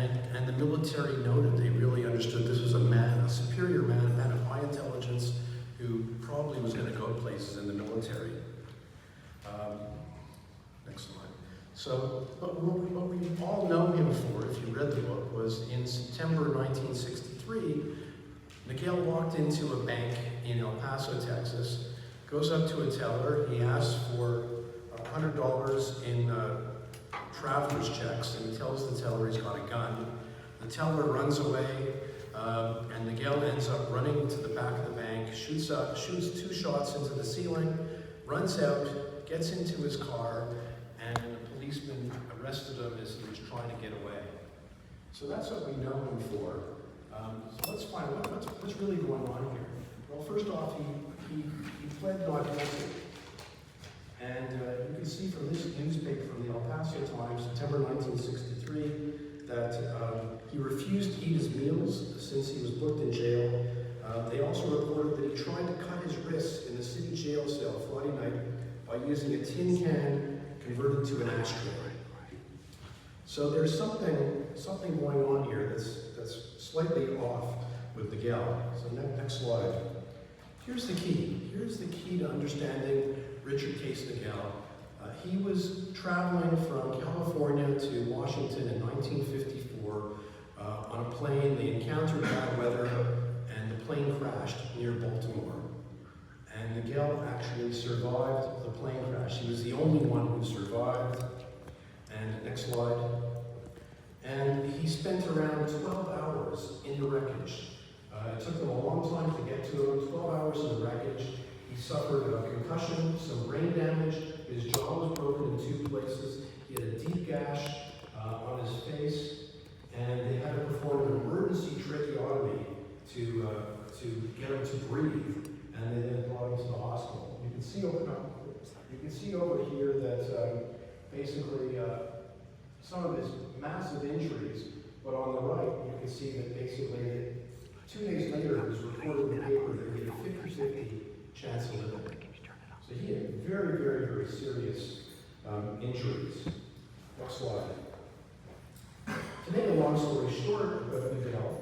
And the military noted they really understood this was a man, a superior man, a man of high intelligence, who probably was going to go places in the military. Next slide. So, what we all know him for, if you read the book, was in September 1963, Miguel walked into a bank in El Paso, Texas, goes up to a teller, he asks for $100 in traveler's checks, and he tells the teller he's got a gun. The teller runs away, and Miguel ends up running to the back of the bank, shoots 2 shots into the ceiling, runs out, gets into his car, and a policeman arrested him as he was trying to get away. So that's what we know him for. So let's find out what's really going on here. Well, first off, he pled not guilty. And you can see from this newspaper, from the El Paso Times, September 1963, that he refused to eat his meals since he was booked in jail. They also reported that he tried to cut his wrists in the city jail cell Friday night by using a tin can converted to an ashtray. So there's something going on here that's slightly off with Miguel. So next slide. Here's the key. Here's the key to understanding Richard Case Miguel. He was traveling from California to Washington in 1954 on a plane. They encountered bad weather, and the plane crashed near Baltimore. And Miguel actually survived the plane crash. He was the only one who survived. And next slide. And he spent around 12 hours in the wreckage. It took them a long time to get to him, 12 hours in the wreckage. He suffered a concussion, some brain damage. His jaw was broken in 2 places. He had a deep gash on his face, and they had to perform an emergency tracheotomy to get him to breathe, and they then brought him to the hospital. You can see over here that basically some of his massive injuries, but on the right you can see that basically 2 days later it was reported in the paper that he had a 50-50 chance of living. So he had very, very, very serious injuries. Next slide. To make a long story short about Miguel,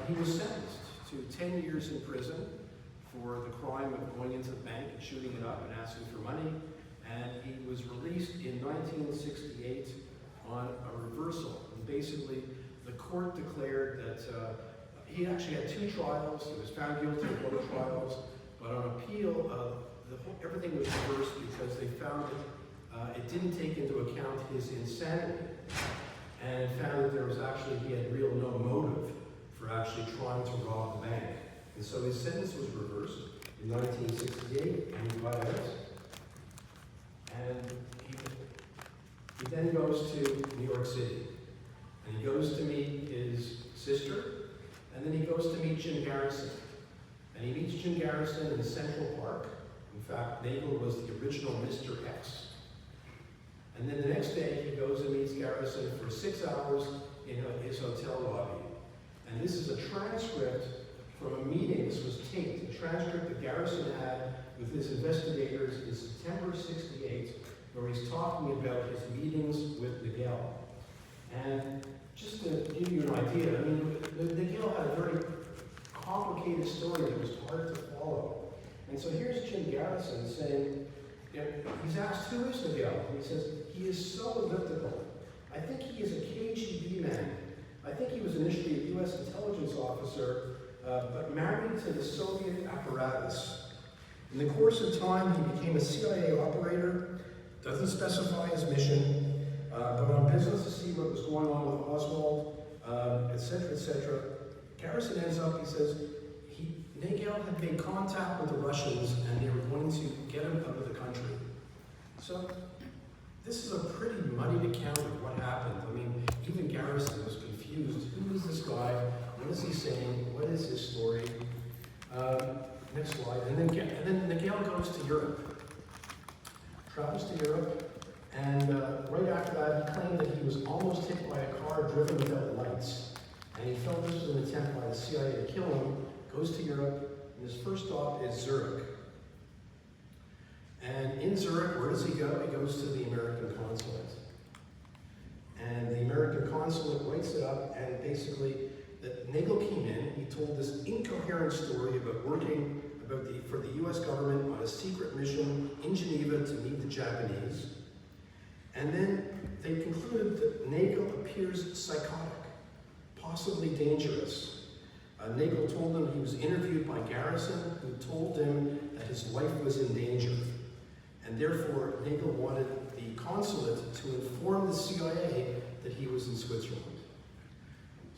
he was sentenced to 10 years in prison for the crime of going into the bank and shooting it up and asking for money. And he was released in 1968 on a reversal. And basically, the court declared that he actually had 2 trials. He was found guilty of both trials, but on appeal, everything was reversed because they found that it didn't take into account his insanity, and it found that there was actually, he had no motive for actually trying to rob the bank. And so his sentence was reversed in 1968, and he got out. And he then goes to New York City, and he goes to meet his sister, and then he goes to meet Jim Garrison. And he meets Jim Garrison in Central Park. In fact, Nagel was the original Mr. X. And then the next day, he goes and meets Garrison for 6 hours in his hotel lobby. And this is a transcript from a meeting. This was taped, a transcript that Garrison had with his investigators in September '68, where he's talking about his meetings with Miguel. And just to give you an idea, I mean, Miguel had a very complicated story that was hard to follow. And so here's Jim Garrison saying, he's asked, who is Miguel? And he says, he is so elliptical. I think he is a KGB man. I think he was initially a U.S. intelligence officer, but married to the Soviet apparatus. In the course of time, he became a CIA operator, doesn't specify his mission, but on business to see what was going on with Oswald, etc., etc. Garrison ends up, he says, Nagel had made contact with the Russians and they were going to get him out of the country. So this is a pretty muddied account of what happened. I mean, even Garrison was confused. Who is this guy? What is he saying? What is his story? Next slide. And then Miguel goes to Europe. Travels to Europe, and right after that, he claimed that he was almost hit by a car driven without lights. And he felt this was an attempt by the CIA to kill him. Goes to Europe, and his first stop is Zurich. And in Zurich, where does he go? He goes to the American consulate. And the American consulate writes it up, and basically, that Nagel came in, he told this incoherent story about working for the US government on a secret mission in Geneva to meet the Japanese. And then they concluded that Nagel appears psychotic, possibly dangerous. Nagel told them he was interviewed by Garrison, who told him that his life was in danger. And therefore, Nagel wanted the consulate to inform the CIA that he was in Switzerland.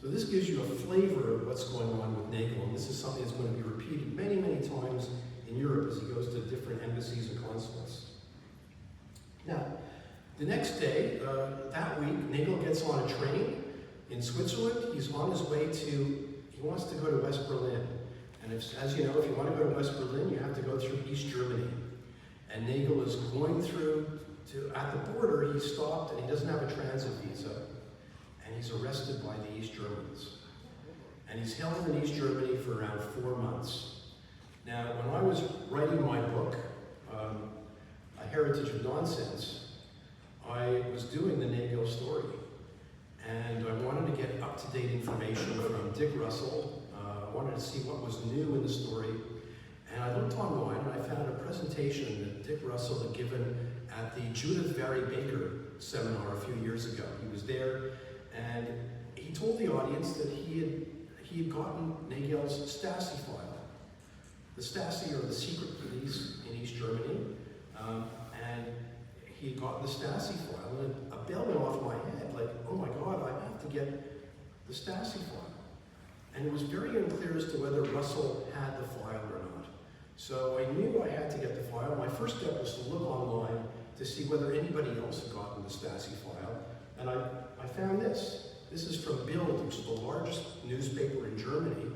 So this gives you a flavor of what's going on with Nagel, and this is something that's going to be repeated many, many times in Europe as he goes to different embassies and consulates. Now, the next day, that week, Nagel gets on a train in Switzerland. He's on his way he wants to go to West Berlin. And as you know, if you want to go to West Berlin, you have to go through East Germany. And Nagel is going through at the border, he stopped and he doesn't have a transit visa. And he's arrested by the East Germans. And he's held in East Germany for around 4 months. Now, when I was writing my book, A Heritage of Nonsense, I was doing the Nagel story. And I wanted to get up-to-date information from Dick Russell. I wanted to see what was new in the story. And I looked online and I found a presentation that Dick Russell had given at the Judith Vary Baker seminar a few years ago. He was there and he told the audience that he had gotten Nagel's Stasi file. The Stasi are the secret police in East Germany, and he had gotten the Stasi file, and a bell went off my head, like, oh my God, I have to get the Stasi file. And it was very unclear as to whether Russell had the file or not. So I knew I had to get the file. My first step was to look online to see whether anybody else had gotten the Stasi file, and I found this. This is from Bild, which is the largest newspaper in Germany.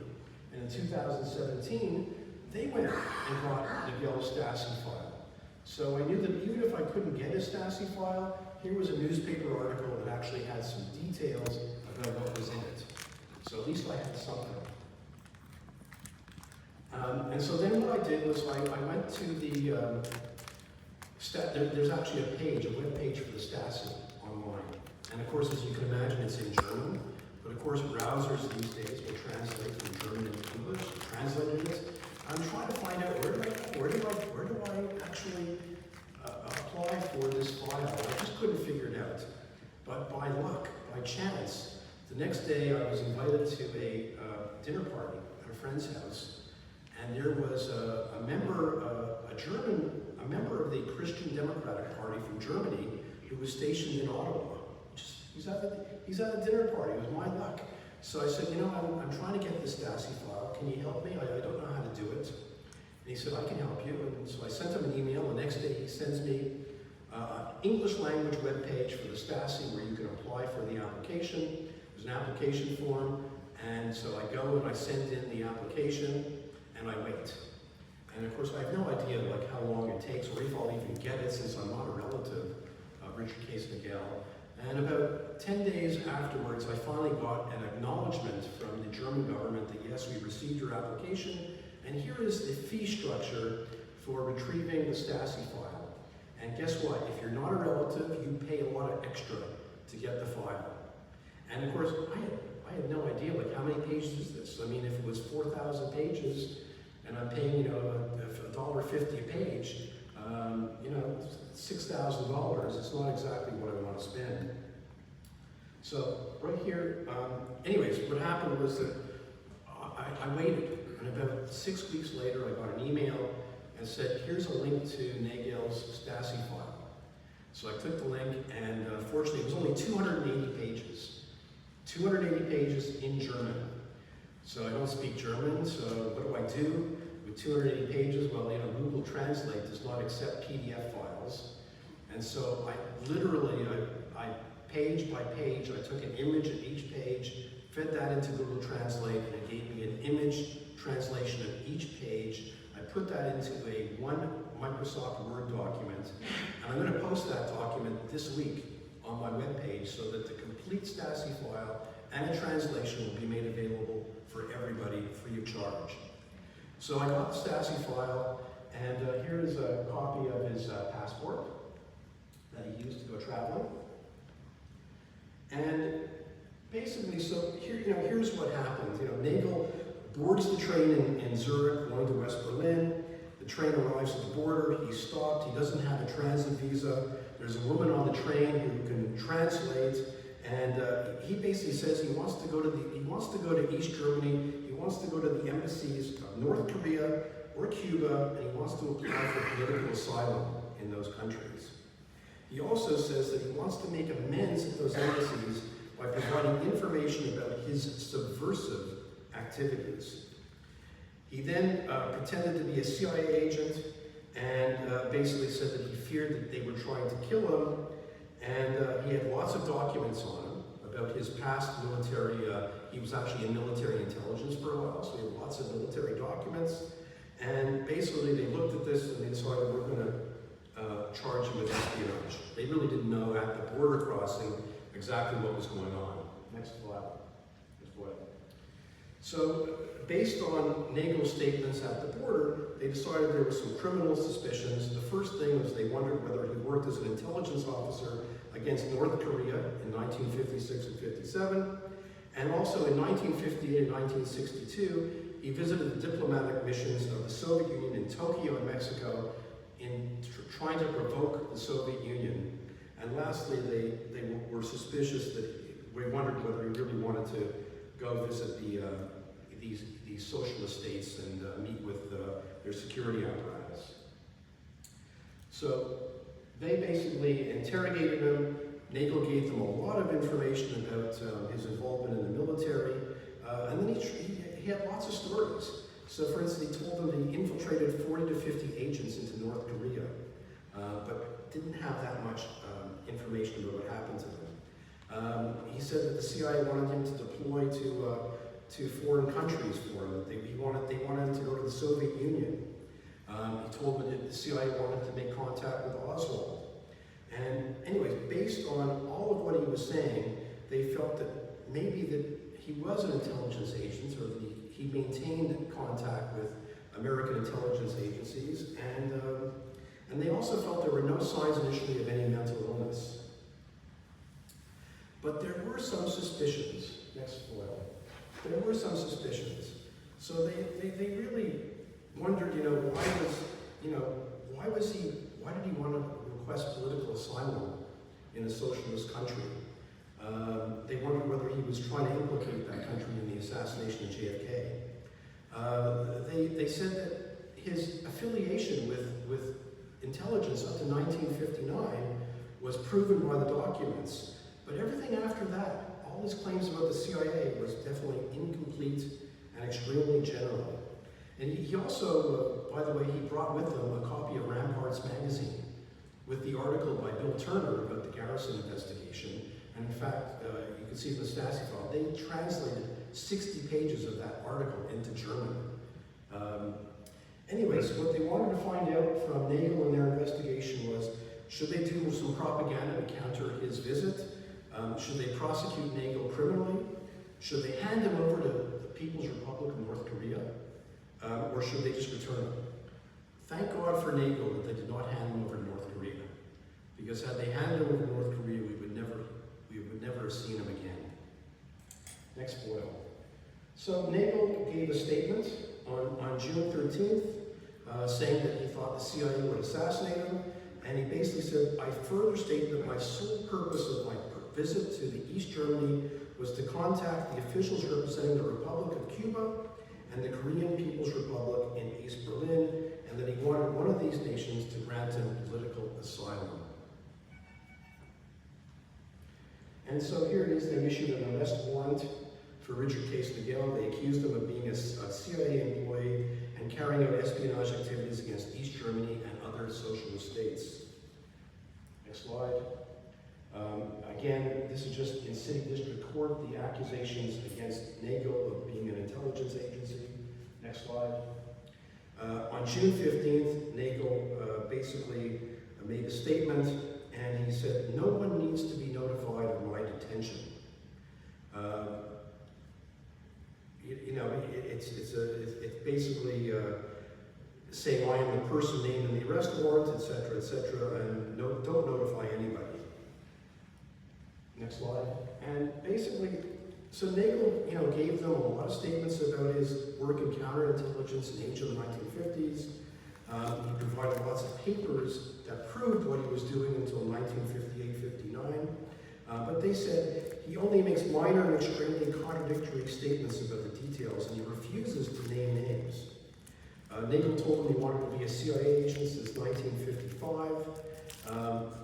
And in 2017, they went and got Nagel's Stasi file. So I knew that even if I couldn't get a Stasi file, here was a newspaper article that actually had some details about what was in it. So at least I had something. And so then what I did was I went to the, there's actually a page, a web page for the Stasi online. And of course, as you can imagine, it's in German. But of course, browsers these days will translate from German into English, translated it. I'm trying to find out where do I actually apply for this file? I just couldn't figure it out. But by luck, by chance, the next day I was invited to a dinner party at a friend's house, and there was a member of the Christian Democratic Party from Germany who was stationed in Ottawa. He's at a dinner party. It was my luck. So I said, you know, I'm trying to get this Stasi file. Can you help me? I don't know how to do it. And he said, I can help you. And so I sent him an email. The next day he sends me an English language webpage for the Stasi where you can apply for the application. There's an application form. And so I go and I send in the application and I wait. And of course I have no idea like how long it takes or if I'll even get it since I'm not a relative of Richard Case Nagel. And about 10 days afterwards, I finally got an acknowledgement from the German government that yes, we received your application, and here is the fee structure for retrieving the Stasi file. And guess what? If you're not a relative, you pay a lot of extra to get the file. And of course, I had no idea, like, how many pages is this? I mean, if it was 4,000 pages, and I'm paying, you know, $1.50 a page, you know, $6,000, it's not exactly what I want to spend. So, right here, anyways, what happened was that I waited, and about 6 weeks later, I got an email and said, here's a link to Nagel's Stasi file. So I clicked the link, and fortunately, it was only 280 pages. 280 pages in German. So I don't speak German, so what do? With 280 pages, well, you know, Google Translate does not accept PDF files. And so I literally, page by page, I took an image of each page, fed that into Google Translate, and it gave me an image translation of each page. I put that into one Microsoft Word document, and I'm going to post that document this week on my webpage so that the complete Stasi file and a translation will be made available for everybody free of charge. So I got the Stasi file, and here is a copy of his passport that he used to go traveling. And basically, so here, here's what happens. Nagel boards the train in Zurich, going to West Berlin. The train arrives at the border. He's stopped. He doesn't have a transit visa. There's a woman on the train who can translate, and he basically says he wants to go to East Germany. He wants to go to the embassies of North Korea or Cuba, and he wants to apply for political asylum in those countries. He also says that he wants to make amends at those embassies by providing information about his subversive activities. He then pretended to be a CIA agent and basically said that he feared that they were trying to kill him, and he had lots of documents on him about his past military. He was actually in military intelligence for a while, so he had lots of military documents. And basically they looked at this and they decided we're going to charge him with espionage. They really didn't know at the border crossing exactly what was going on. Next slide. Next slide. So, based on Nagel's statements at the border, they decided there were some criminal suspicions. The first thing was they wondered whether he worked as an intelligence officer against North Korea in 1956 and 57. And also in 1958 and 1962, he visited the diplomatic missions of the Soviet Union in Tokyo and Mexico in trying to provoke the Soviet Union. And lastly, they were suspicious that we wondered whether he really wanted to go visit these socialist states and meet with their security apparatus. So they basically interrogated him. Nagel gave them a lot of information about his involvement in the military, and then he had lots of stories. So for instance, he told them he infiltrated 40 to 50 agents into North Korea, but didn't have that much information about what happened to them. He said that the CIA wanted him to deploy to foreign countries for him. They wanted him to go to the Soviet Union. He told them that the CIA wanted to make contact with Oswald. And anyways, based on all of what he was saying, they felt that maybe that he was an intelligence agent, or that he maintained contact with American intelligence agencies, and they also felt there were no signs initially of any mental illness. But there were some suspicions. Next slide. There were some suspicions. So they really wondered, why did he want to request political asylum in a socialist country? They wondered whether he was trying to implicate that country in the assassination of JFK. They said that his affiliation with intelligence up to 1959 was proven by the documents. But everything after that, all his claims about the CIA was definitely incomplete and extremely general. And he also, by the way, he brought with him a copy of Ramparts magazine with the article by Bill Turner about the Garrison investigation. And in fact, you can see in the Stasi file, they translated 60 pages of that article into German. Anyways, what they wanted to find out from Nagel in their investigation was, should they do some propaganda to counter his visit? Should they prosecute Nagel criminally? Should they hand him over to the People's Republic of North Korea? Or should they just return him? Thank God for Nagel that they did not hand him over to North Korea. Because had they handed him over to North Korea, we would never have seen him again. Next foil. So Nagel gave a statement on June 13th, saying that he thought the CIA would assassinate him. And he basically said, I further state that my sole purpose of my visit to the East Germany was to contact the officials representing the Republic of Cuba and the Korean People's Republic in East Berlin, and that he wanted one of these nations to grant him political asylum. And so here it is, they issued an arrest warrant for Richard Case Nagel. They accused him of being a CIA employee and carrying out espionage activities against East Germany and other socialist states. Next slide. Again, this is just in City District Court, the accusations against Nagel of being an intelligence agency. Next slide. On June 15th, Nagel basically made a statement, and he said, no one needs to be notified of my detention. It's basically saying I am the person named in the arrest warrant, etc., and don't notify anybody. Next slide. And basically, so Nagel, gave them a lot of statements about his work in counterintelligence in Asia in the 1950s. He provided lots of papers that proved what he was doing until 1958-59. But they said he only makes minor and extremely contradictory statements about the details, and he refuses to name names. Nagel told him he wanted to be a CIA agent since 1955.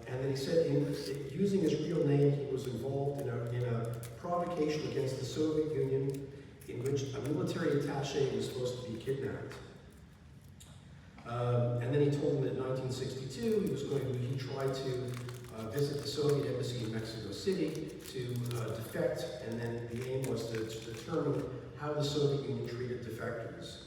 And then he said using his real name, he was involved in a provocation against the Soviet Union in which a military attaché was supposed to be kidnapped. And then he told him that in 1962 he tried to visit the Soviet embassy in Mexico City to defect, and then the aim was to determine how the Soviet Union treated defectors.